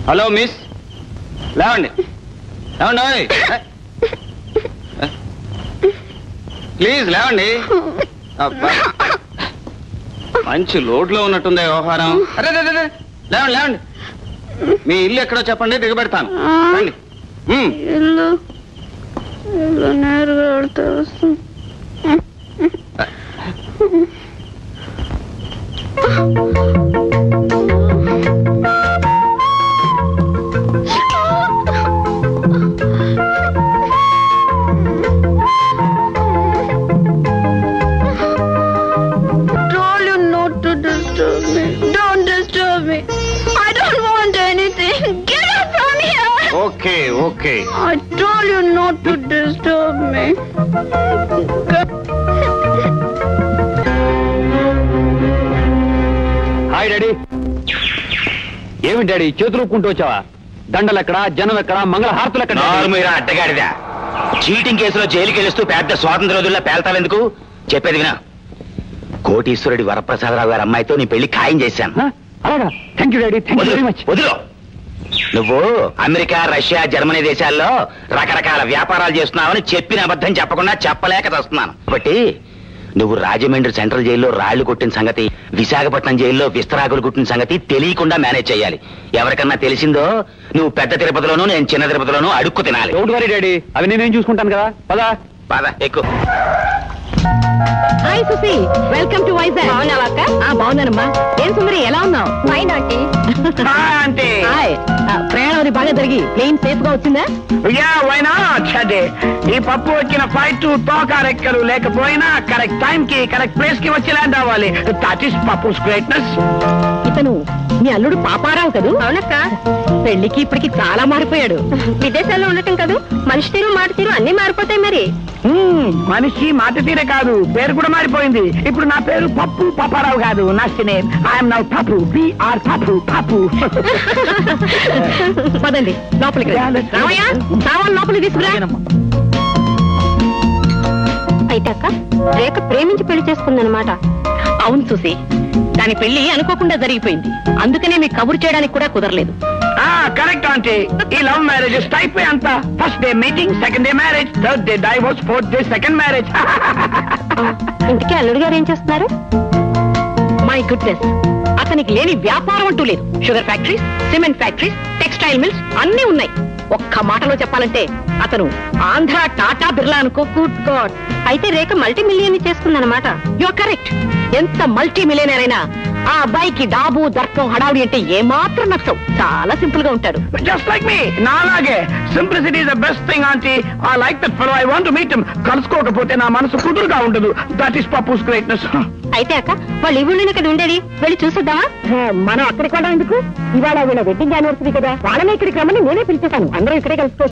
Hello miss, లేవండి లేవండి, please లేవండి. మంచి లోడ్లో ఉన్నట్టుంది వ్యవహారం. అరే లేవండి లేవండి. మీ ఇల్లు ఎక్కడో చెప్పండి, దిగబెడతాను. రండి. ఇల్లు నేరుగా వెళ్తే వస్తుంది. Okay, okay. I told you not to disturb me. Hi daddy. ఏమి డాడీ చేతులు ఊపుకుంటూ వచ్చావా? దండలు ఎక్కడ, జనం ఎక్కడ, మంగళహారతులు ఎక్కడ? మీరు అడ్డగాడిదా. చీటింగ్ కేసులో జైలుకి వెళుస్తూ పెద్ద స్వాతంత్ర రోజుల్లో పేల్తావెందుకు? చెప్పేది వినా. కోటీశ్వరుడి వరప్రసాదరావు గారి అమ్మాయితో నీ పెళ్లి ఖాయం చేశాను. అలాగా? Thank you daddy, thank you very much. వదిలో. నువ్వు అమెరికా, రష్యా, జర్మనీ దేశాల్లో రకరకాల వ్యాపారాలు చేస్తున్నావని చెప్పిన అబద్ధం చెప్పకుండా చెప్పలేక వస్తున్నాను. కాబట్టి నువ్వు రాజమండ్రి సెంట్రల్ జైల్లో రాళ్లు కొట్టిన సంగతి, విశాఖపట్నం జైల్లో విస్తరాకులు కొట్టిన సంగతి తెలియకుండా మేనేజ్ చేయాలి. ఎవరికన్నా తెలిసిందో నువ్వు పెద్ద తిరుపతిలోనూ, నేను చిన్న తిరుపతిలోనూ అడుక్కు తినాలి. డోంట్ వరీ డాడీ, అవి నేనేం చూసుకుంటాను కదా. పదా పద ఎక్కువ. Hi Sushi, welcome to Vizag. బాగున్నావా అక్క? బాగున్నానమ్మా. ఏం సుందరి, ఎలా ఉన్నావు? Fine aunty. హాయ్. ప్రయాణం అది బాగా జరిగి ప్లేన్ సేఫ్ గా వచ్చిందా? ఈ పప్పు వచ్చిన ఫ్లైట్ తోకారెక్కలు లేకపోయినా కరెక్ట్ టైం కి కరెక్ట్ ప్లేస్ కి వచ్చి ల్యాండ్ అవ్వాలి. That is Pappu's greatness. ఇతను మీ అల్లుడు పాపారావు కదూ? అవునక్క. పెళ్లికి ఇప్పటికి చాలా మారిపోయాడు. విదేశాల్లో ఉండటం కదూ, మనిషి తీరు మాట తీరు అన్ని మారిపోతాయి. మరి మనిషి మాట తీరే కాదు, పేరు కూడా మారిపోయింది. ఇప్పుడు నా పేరు పప్పు పాపారావు కాదు, నా నేమ్ ఐఎమ్ నౌ పప్పు, పిఆర్ పప్పు పప్పు. పదండి లోపలికి. రామయ్య, సామాన్ లోపలికి తీసుకురా. అయితే అక్క, రేఖ ప్రేమించి పెళ్లి చేసుకుందనమాట. అవును చూసి, దాని పెళ్లి అనుకోకుండా జరిగిపోయింది. అందుకనే మీకు కబురు చేయడానికి కూడా కుదరలేదు. Correct aunty. ఈ లవ్ మ్యారేజెస్ టైప్ అంత. First day meeting, second day marriage, third day divorce, fourth day second marriage. ఇంటికి అల్లుడు గారు ఏం చేస్తున్నారు? మై గుడ్నెస్, అతనికి లేని వ్యాపారం అంటూ లేదు. Sugar factories, cement factories, textile mills అన్ని ఉన్నాయి. ఒక్క మాటలో చెప్పాలంటే అతను ఆంధ్ర టాటా బిర్లా అనుకో. Good god. అయితే రేఖ మల్టీ మిలియన్ చేసుకుందనమాట. You are correct. ఎంత మల్టీ మిలియనర్ అయినా ఆ అబ్బాయికి డాబు, దర్పం, హడావుడి అంటే ఏమాత్రం నచ్చవు. చాలా సింపుల్ గా ఉంటాడు. Just like me. నాలాగే. Simplicity is the best thing aunty. I like that fellow. I want to meet him. కలుసుకోకపోతే నా మనసు కుదురుగా ఉండదు. That is Pappu's greatness. అయితే అక్క, వాళ్ళు ఈ ఊళ్ళో ఇక్కడ ఉండేది, వెళ్ళి చూసేద్దామా? మనం అక్కడికి కూడా ఎందుకు? ఇవాళ వీళ్ళ వెడ్డింగ్ యానివర్సరీ కదా, వాళ్ళని ఇక్కడికి రమ్మని నేనే పిలిచేశాను. అందరూ ఇక్కడే కలుసుకో.